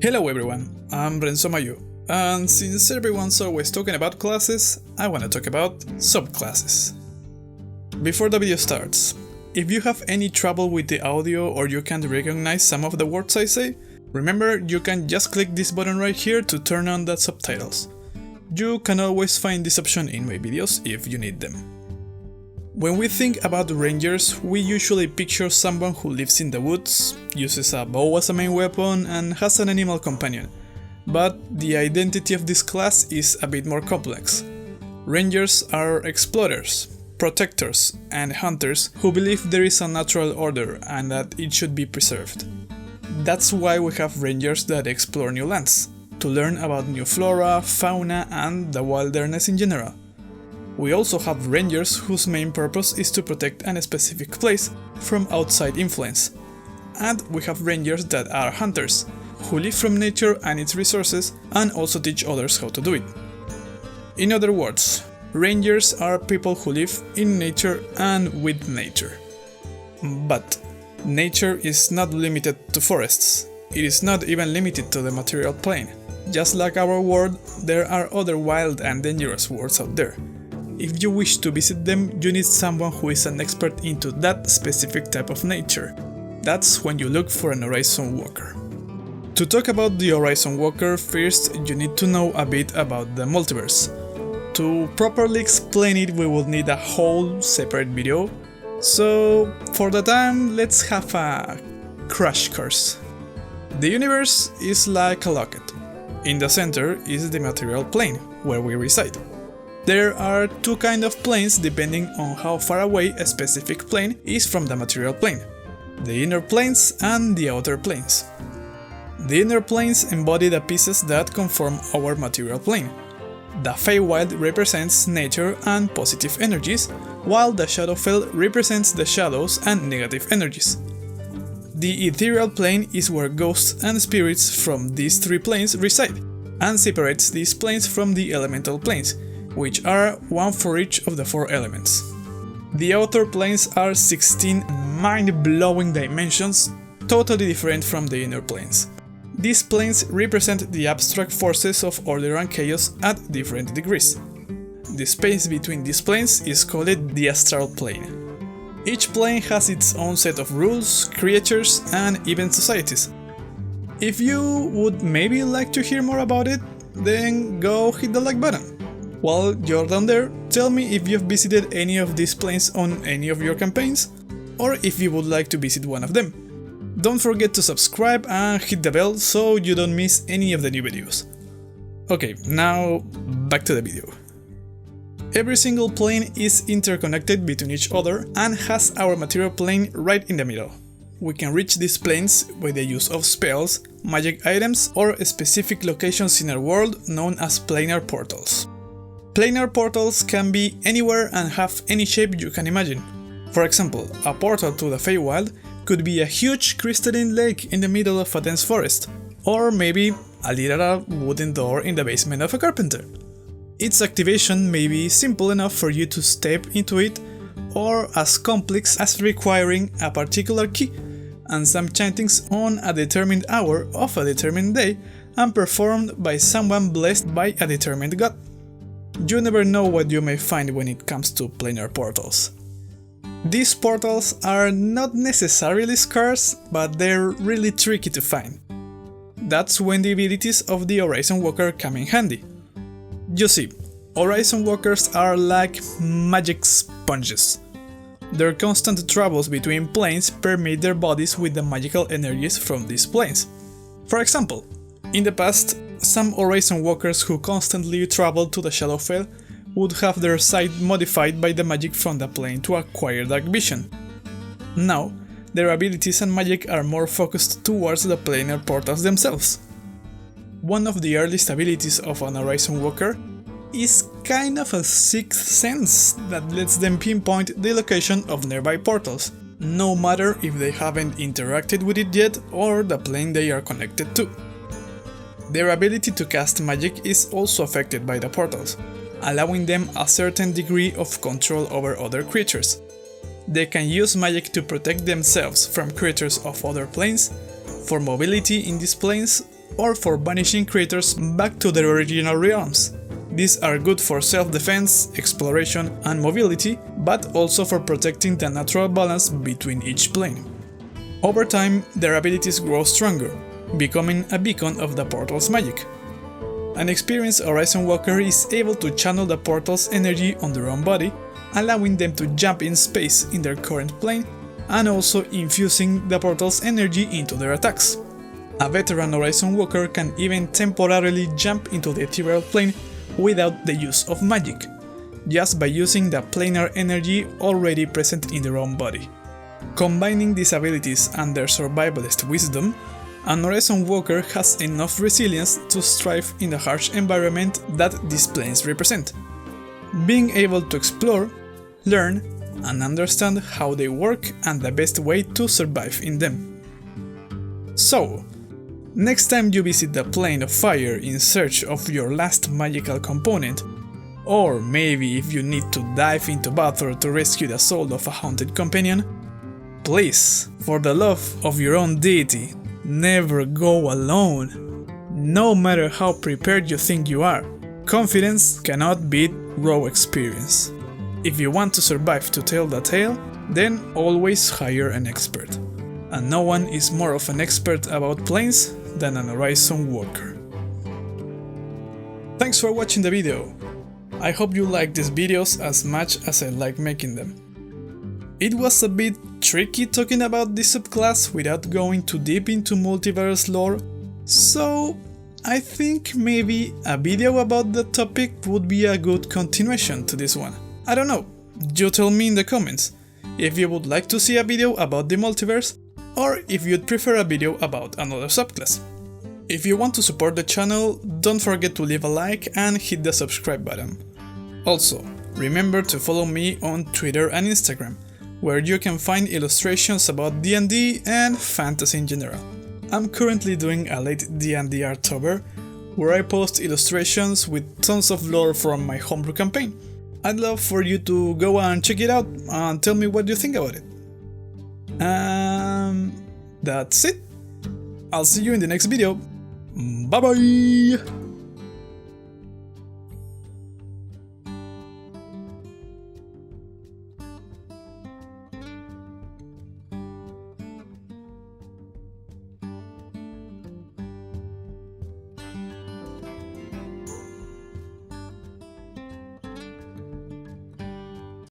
Hello everyone, I'm Renzo Mayu, and since everyone's always talking about classes, I want to talk about subclasses. Before the video starts, if you have any trouble with the audio or you can't recognize some of the words I say, remember you can just click this button right here to turn on the subtitles. You can always find this option in my videos if you need them. When we think about rangers, we usually picture someone who lives in the woods, uses a bow as a main weapon, and has an animal companion. But the identity of this class is a bit more complex. Rangers are explorers, protectors, and hunters who believe there is a natural order and that it should be preserved. That's why we have rangers that explore new lands, to learn about new flora, fauna, and the wilderness in general. We also have rangers whose main purpose is to protect a specific place from outside influence. And we have rangers that are hunters, who live from nature and its resources and also teach others how to do it. In other words, rangers are people who live in nature and with nature. But nature is not limited to forests. It is not even limited to the material plane. Just like our world, there are other wild and dangerous worlds out there. If you wish to visit them, you need someone who is an expert into that specific type of nature. That's when you look for an Horizon Walker. To talk about the Horizon Walker, first you need to know a bit about the multiverse. To properly explain it, we will need a whole separate video, so for the time let's have a crash course. The universe is like a locket. In the center is the material plane, where we reside. There are two kinds of planes depending on how far away a specific plane is from the material plane: the inner planes and the outer planes. The inner planes embody the pieces that conform our material plane. The Feywild represents nature and positive energies, while the Shadowfell represents the shadows and negative energies. The ethereal plane is where ghosts and spirits from these three planes reside, and separates these planes from the elemental planes, which are one for each of the four elements. The outer planes are 16 mind-blowing dimensions, totally different from the inner planes. These planes represent the abstract forces of order and chaos at different degrees. The space between these planes is called the astral plane. Each plane has its own set of rules, creatures, and even societies. If you would maybe like to hear more about it, then go hit the like button. While you're down there, tell me if you've visited any of these planes on any of your campaigns, or if you would like to visit one of them. Don't forget to subscribe and hit the bell so you don't miss any of the new videos. Okay, now back to the video. Every single plane is interconnected between each other and has our material plane right in the middle. We can reach these planes by the use of spells, magic items, or specific locations in our world known as planar portals. Planar portals can be anywhere and have any shape you can imagine. For example, a portal to the Feywild could be a huge crystalline lake in the middle of a dense forest, or maybe a literal wooden door in the basement of a carpenter. Its activation may be simple enough for you to step into it, or as complex as requiring a particular key and some chantings on a determined hour of a determined day and performed by someone blessed by a determined god. You never know what you may find when it comes to planar portals. These portals are not necessarily scarce, but they're really tricky to find. That's when the abilities of the Horizon Walker come in handy. You see, Horizon Walkers are like magic sponges. Their constant travels between planes permeate their bodies with the magical energies from these planes. For example, in the past, some Horizon Walkers who constantly traveled to the Shadowfell would have their sight modified by the magic from the plane to acquire dark vision. Now, their abilities and magic are more focused towards the planar portals themselves. One of the earliest abilities of an Horizon Walker is kind of a sixth sense that lets them pinpoint the location of nearby portals, no matter if they haven't interacted with it yet or the plane they are connected to. Their ability to cast magic is also affected by the portals, allowing them a certain degree of control over other creatures. They can use magic to protect themselves from creatures of other planes, for mobility in these planes, or for banishing creatures back to their original realms. These are good for self-defense, exploration and mobility, but also for protecting the natural balance between each plane. Over time, their abilities grow stronger, becoming a beacon of the portal's magic. An experienced Horizon Walker is able to channel the portal's energy on their own body, allowing them to jump in space in their current plane, and also infusing the portal's energy into their attacks. A veteran Horizon Walker can even temporarily jump into the ethereal plane without the use of magic, just by using the planar energy already present in their own body. Combining these abilities and their survivalist wisdom, an Horizon Walker has enough resilience to thrive in the harsh environment that these planes represent, being able to explore, learn, and understand how they work and the best way to survive in them. So, next time you visit the plane of fire in search of your last magical component, or maybe if you need to dive into battle to rescue the soul of a haunted companion, please, for the love of your own deity, never go alone. No matter how prepared you think you are, confidence cannot beat raw experience. If you want to survive to tell the tale, then always hire an expert. And no one is more of an expert about planes than an Horizon Walker. Thanks for watching the video. I hope you like these videos as much as I like making them. It was a bit tricky talking about this subclass without going too deep into multiverse lore, so I think maybe a video about the topic would be a good continuation to this one. I don't know, you tell me in the comments if you would like to see a video about the multiverse, or if you'd prefer a video about another subclass. If you want to support the channel, don't forget to leave a like and hit the subscribe button. Also, remember to follow me on Twitter and Instagram, where you can find illustrations about DnD and fantasy in general. I'm currently doing a late DnD Artober, where I post illustrations with tons of lore from my homebrew campaign. I'd love for you to go and check it out and tell me what you think about it. That's it. I'll see you in the next video. Bye bye!